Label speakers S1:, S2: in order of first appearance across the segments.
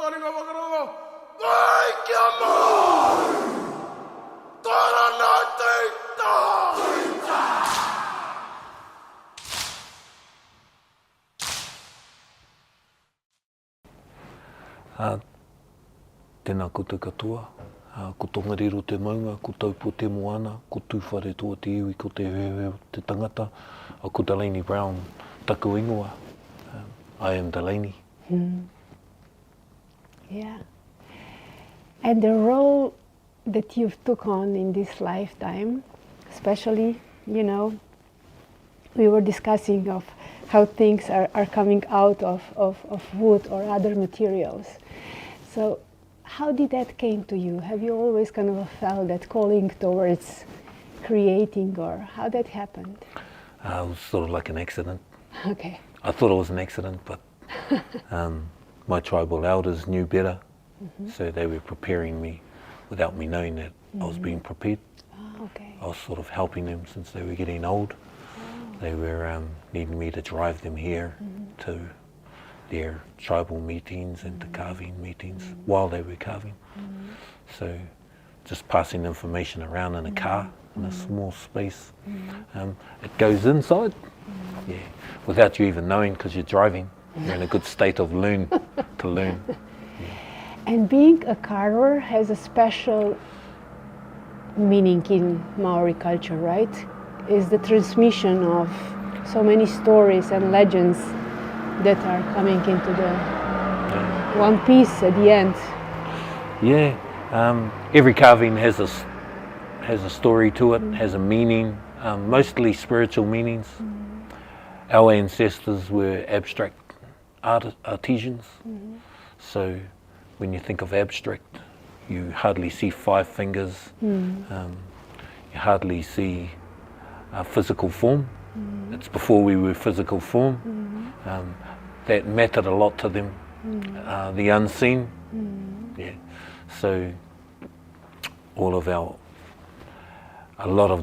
S1: taringa wakarongo. Vai kia mai! Tarana teita!
S2: Tēnā koutou katoa, ko tongariro te maunga, ko taupo te moana, ko tūwhare toa te iwi, ko te heo te tangata, ko Delani Brown, taku ingoa. I am Delani.
S3: Yeah. And the role that you've took on in this lifetime, especially, you know, we were discussing of how things are coming out of wood or other materials. So how did that came to you? Have you always kind of felt that calling towards creating, or how that happened?
S2: It was sort of like an accident.
S3: Okay.
S2: I thought it was an accident, but my tribal elders knew better, so they were preparing me without me knowing that I was being prepared.
S3: Oh, okay.
S2: I was sort of helping them since they were getting old. They were needing me to drive them here to their tribal meetings and to carving meetings while they were carving. So just passing information around in a car in a small space. It goes inside, yeah, without you even knowing, because you're driving. You're in a good state of learn to learn.
S3: And being a carver has a special meaning in Maori culture, right? Is the transmission of so many stories and legends that are coming into the one piece at the end.
S2: Yeah, every carving has a story to it, has a meaning, mostly spiritual meanings. Our ancestors were abstract artisans, so when you think of abstract, you hardly see 5 fingers, you hardly see a physical form. It's before we were physical form. That mattered a lot to them, the unseen. Yeah. So a lot of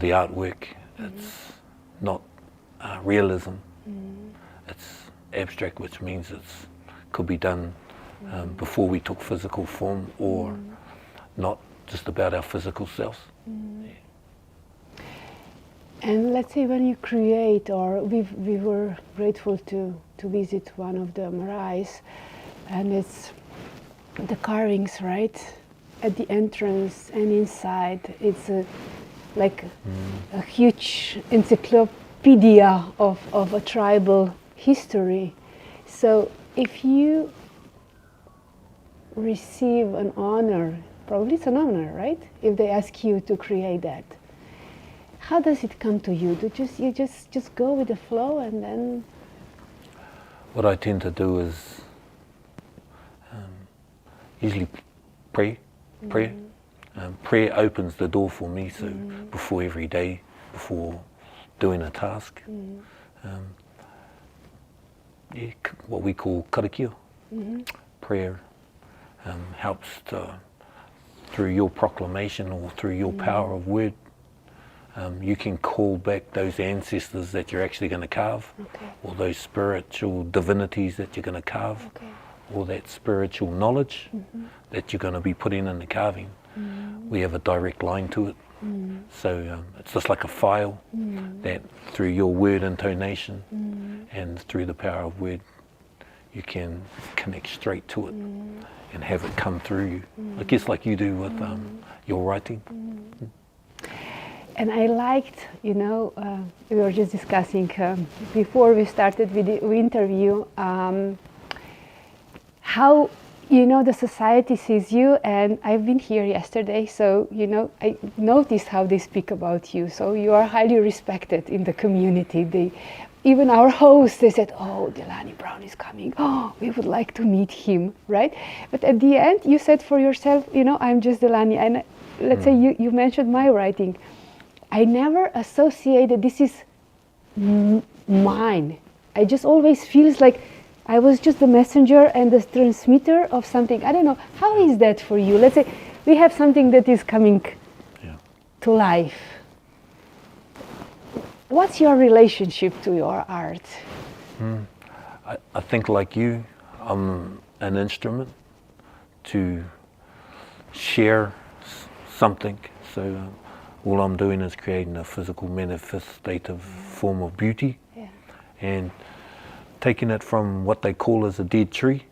S2: the artwork, it's not realism. It's abstract, which means it could be done before we took physical form, or not just about our physical selves. Yeah.
S3: And let's say when you create, or we were grateful to visit one of the maraes, and it's the carvings, right? At the entrance and inside, it's like a huge encyclopedia of a tribal history. So if you receive an honor, probably it's an honor, right? If they ask you to create that. How does it come to you? You just go with the flow, and then?
S2: What I tend to do is usually pray. Prayer opens the door for me. So before every day, before doing a task, what we call karakia. Prayer helps to, through your proclamation or through your power of word. You can call back those ancestors that you're actually going to carve, or those spiritual divinities that you're going to carve, or that spiritual knowledge that you're going to be putting in the carving. We have a direct line to it. So it's just like a file that through your word intonation and through the power of word, you can connect straight to it and have it come through you. I guess like you do with your writing.
S3: And I liked, you know, we were just discussing before we started with the interview, how, you know, the society sees you, and I've been here yesterday, so, you know, I noticed how they speak about you. So you are highly respected in the community. Even our hosts, they said, oh, Delani Brown is coming. Oh, we would like to meet him, right? But at the end, you said for yourself, you know, I'm just Delani. And let's say you mentioned my writing. I never associated this is mine. I just always feels like I was just the messenger and the transmitter of something. I don't know, how is that for you? Let's say we have something that is coming to life. What's your relationship to your art?
S2: I think like you, I'm an instrument. to share something. So all I'm doing is creating a physical manifestative form of beauty, and taking it from what they call as a dead tree.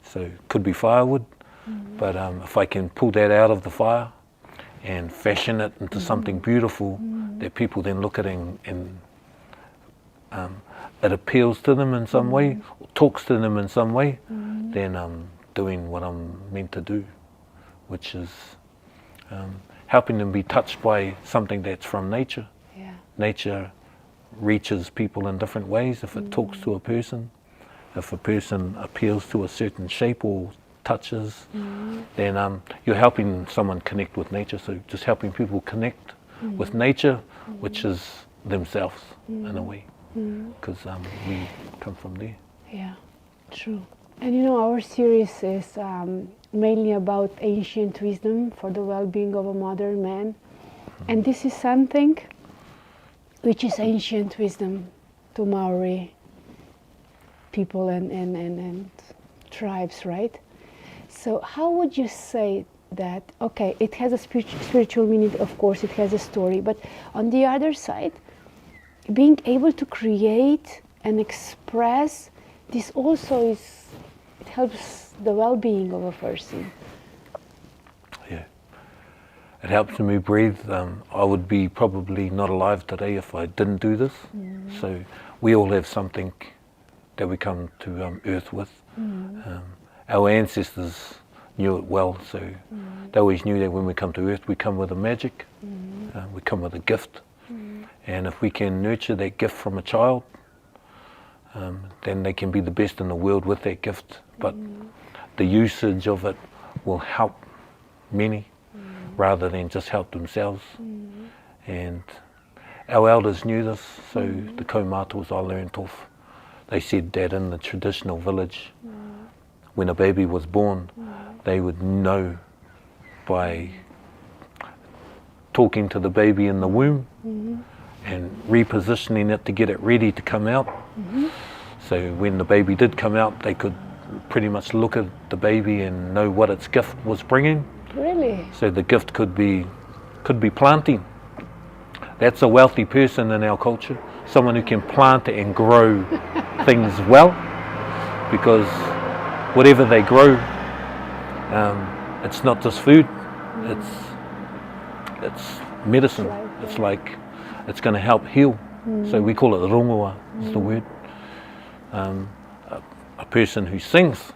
S2: So it could be firewood, but if I can pull that out of the fire and fashion it into something beautiful that people then look at and it appeals to them in some way, or talks to them in some way, then I'm doing what I'm meant to do, which is helping them be touched by something that's from nature. Nature reaches people in different ways. If it talks to a person, if a person appeals to a certain shape or touches, then you're helping someone connect with nature. So just helping people connect with nature, which is themselves in a way, because we come from there.
S3: Yeah, true. And you know, our series is mainly about ancient wisdom for the well-being of a modern man. And this is something which is ancient wisdom to Maori people and tribes, right? So how would you say that, okay, it has a spiritual meaning, of course, it has a story, but on the other side, being able to create and express, this also is, it helps the well-being of a person.
S2: Yeah, it helps me breathe. I would be probably not alive today if I didn't do this. So we all have something that we come to earth with. Our ancestors knew it well, so they always knew that when we come to earth, we come with a magic, we come with a gift, and if we can nurture that gift from a child, then they can be the best in the world with that gift, but the usage of it will help many rather than just help themselves. And our elders knew this, so the kaumatos I learned off, they said that in the traditional village, when a baby was born, they would know by talking to the baby in the womb and repositioning it to get it ready to come out. So when the baby did come out, they could pretty much look at the baby and know what its gift was bringing.
S3: Really?
S2: So the gift could be planting. That's a wealthy person in our culture, someone who can plant and grow things well, because whatever they grow, it's not just food, it's medicine. It's like, it's going to help heal. So we call it rongoa, is the word. A person who sings,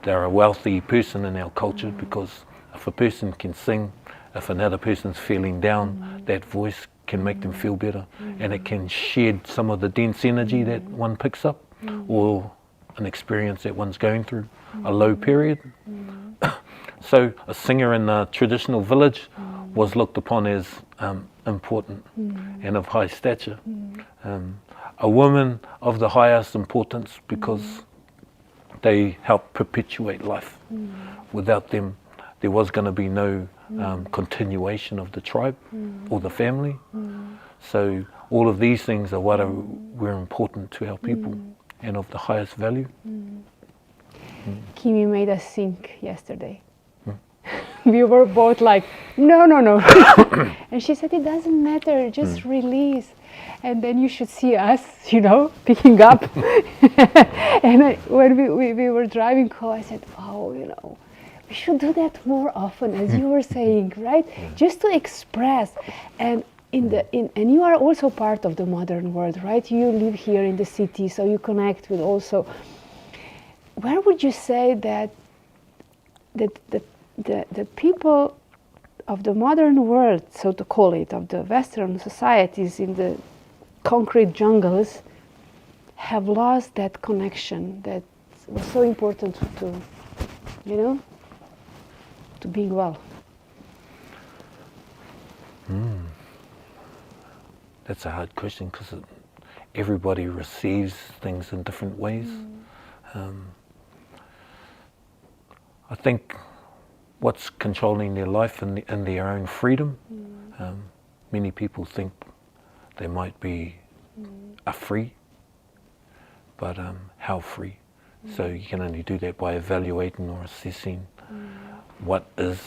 S2: they're a wealthy person in our culture, because if a person can sing, if another person's feeling down, that voice can make them feel better, and it can shed some of the dense energy that one picks up, or an experience that one's going through, a low period. So a singer in the traditional village was looked upon as important and of high stature. A woman of the highest importance, because they help perpetuate life. Without them, there was going to be no continuation of the tribe or the family. So all of these things are what were important to our people and of the highest value.
S3: Kimi made us sing yesterday. We were both like, no. And she said, it doesn't matter, just release. And then you should see us, you know, picking up. And when we were driving home, I said, oh, you know, we should do that more often, as you were saying, right? Just to express. And and you are also part of the modern world, right? You live here in the city, so you connect with also. Where would you say that the people of the modern world, so to call it, of the Western societies in the concrete jungles, have lost that connection that was so important to, you know, to being well?
S2: That's a hard question, because everybody receives things in different ways. I think what's controlling their life in their own freedom. Many people think they might be free, but how free? So you can only do that by evaluating or assessing what is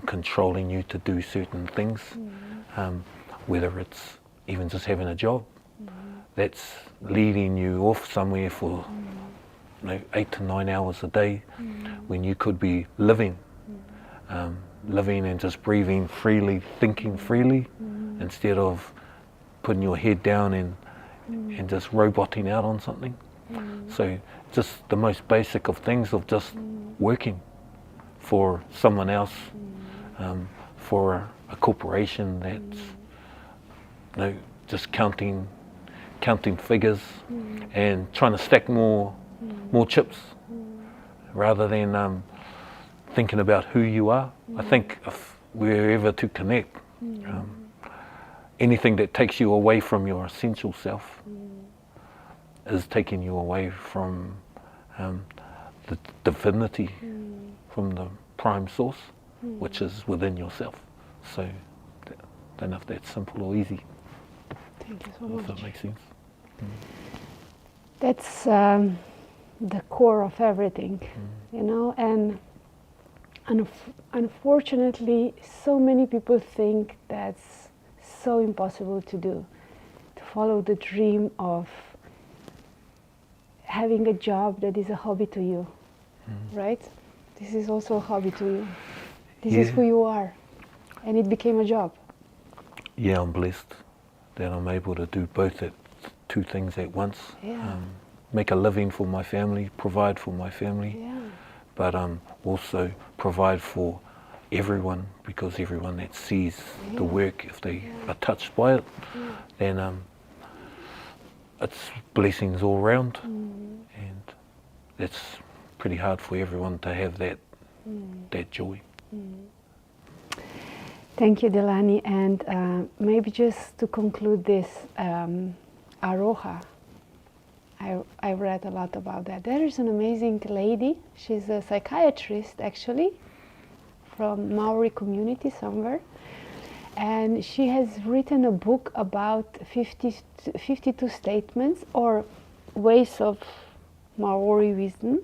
S2: controlling you to do certain things, whether it's even just having a job that's leading you off somewhere for 8 to 9 hours a day when you could be living and just breathing freely, thinking freely, instead of putting your head down and just roboting out on something. So just the most basic of things of just working for someone else, for a corporation that's just counting figures and trying to stack more chips rather than thinking about who you are. I think if we're ever to connect, anything that takes you away from your essential self is taking you away from the divinity, from the prime source, which is within yourself. So I don't know if that's simple or easy.
S3: Thank you so much.
S2: If that makes sense.
S3: That's the core of everything, you know, and unfortunately so many people think that's so impossible to do, to follow the dream of having a job that is a hobby to you, right? This is also a hobby to you. This is who you are, and it became a job.
S2: Yeah, I'm blessed that I'm able to do both two things at once.
S3: Yeah.
S2: Make a living for my family, provide for my family, but also provide for everyone, because everyone that sees the work, if they are touched by it, then it's blessings all round, and it's pretty hard for everyone to have that joy.
S3: Thank you, Delani. And maybe just to conclude this, Aroha, I read a lot about that. There is an amazing lady. She's a psychiatrist, actually, from Maori community somewhere. And she has written a book about 52 statements or ways of Maori wisdom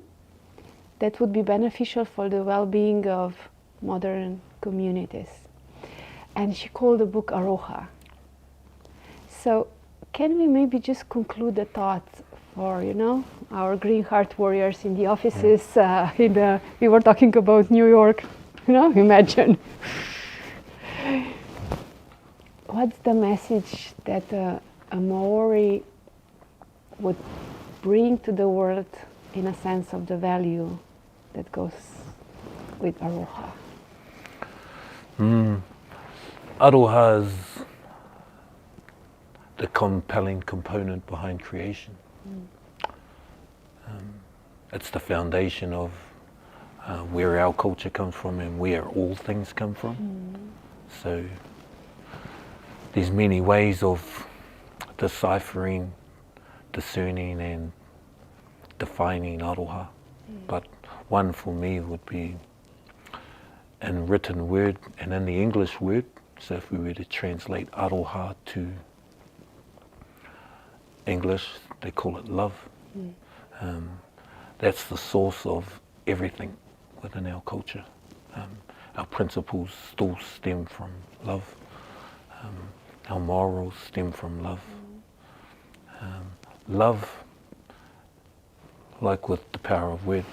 S3: that would be beneficial for the well-being of modern communities. And she called the book Aroha. So can we maybe just conclude the thought for, you know, our green heart warriors in the offices, we were talking about New York, you know, imagine. What's the message that a Maori would bring to the world in a sense of the value that goes with Aroha?
S2: Aroha is the compelling component behind creation. It's the foundation of where our culture comes from and where all things come from. So there's many ways of deciphering, discerning and defining Aroha, but one for me would be in written word and in the English word. So if we were to translate Aroha to English, they call it love. That's the source of everything within our culture. Our principles still stem from love. Our morals stem from love. Love, like with the power of word,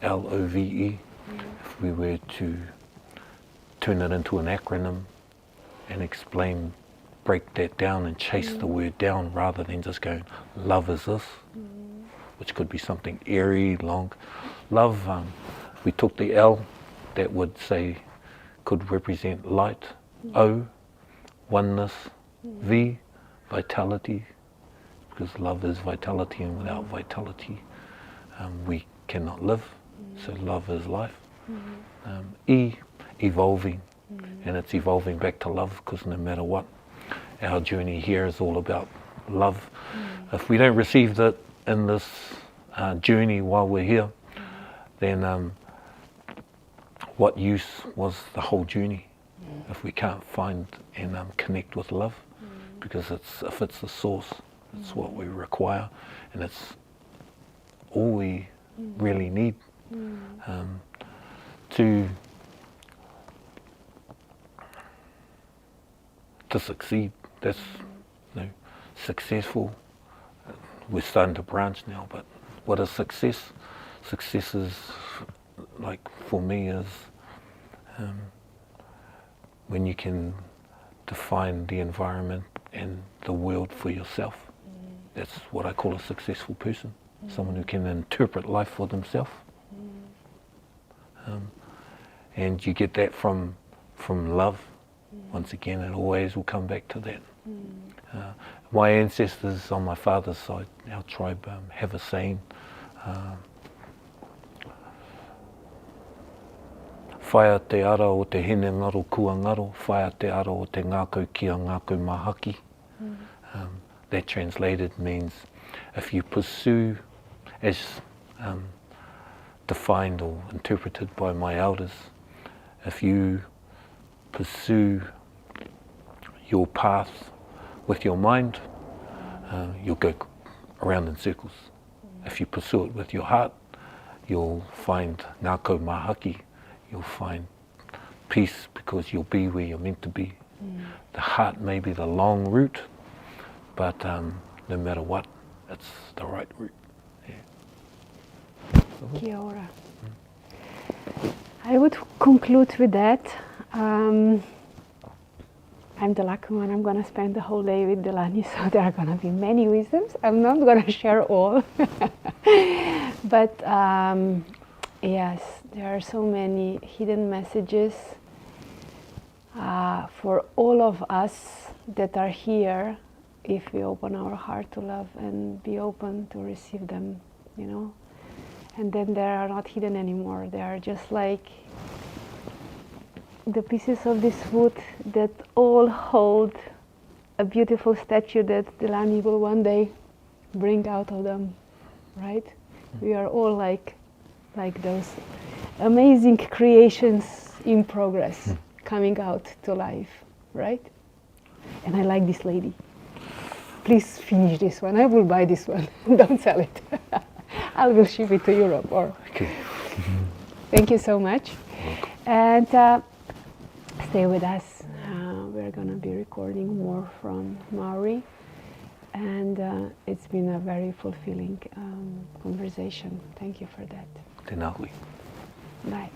S2: L-O-V-E, if we were to turn it into an acronym and explain, break that down and chase the word down rather than just going, love is this, which could be something airy, long. Love, if we took the L, that would say, could represent light, O, oneness, V, vitality, because love is vitality, and without vitality we cannot live, so love is life. E, evolving, and it's evolving back to love, because no matter what, our journey here is all about love. If we don't receive that in this journey while we're here, then what use was the whole journey if we can't find and connect with love? Because if it's the source, it's what we require, and it's all we really need to succeed. That's successful. We're starting to branch now, but what is success? Success is, like for me, is when you can define the environment and the world for yourself. That's what I call a successful person. Someone who can interpret life for themselves. And you get that from love. Once again, it always will come back to that. My ancestors on my father's side, our tribe, have a saying, whaia te ara o te hene ngaro kua ngaro, whaia te ara o te ngākau kia ngākau mahaki. That translated means, if you pursue, as defined or interpreted by my elders, if you pursue your path with your mind, you'll go around in circles. If you pursue it with your heart, you'll find ngākau mahaki, you'll find peace because you'll be where you're meant to be. The heart may be the long route, but no matter what, it's the right route. Yeah.
S3: Kia ora. I would conclude with that. I'm the lucky one. I'm going to spend the whole day with Delani, so there are going to be many wisdoms. I'm not going to share all. But yes, there are so many hidden messages for all of us that are here if we open our heart to love and be open to receive them, you know. And then they are not hidden anymore. They are just like the pieces of this wood that all hold a beautiful statue that Delani will one day bring out of them, right? We are all like those amazing creations in progress coming out to life, right? And I like this lady. Please finish this one. I will buy this one. Don't sell it. I will ship it to Europe. Or
S2: Okay.
S3: Thank you so much. And stay with us. We're going to be recording more from Maori. And it's been a very fulfilling conversation. Thank you for that.
S2: Te ngā hui.
S3: Bye.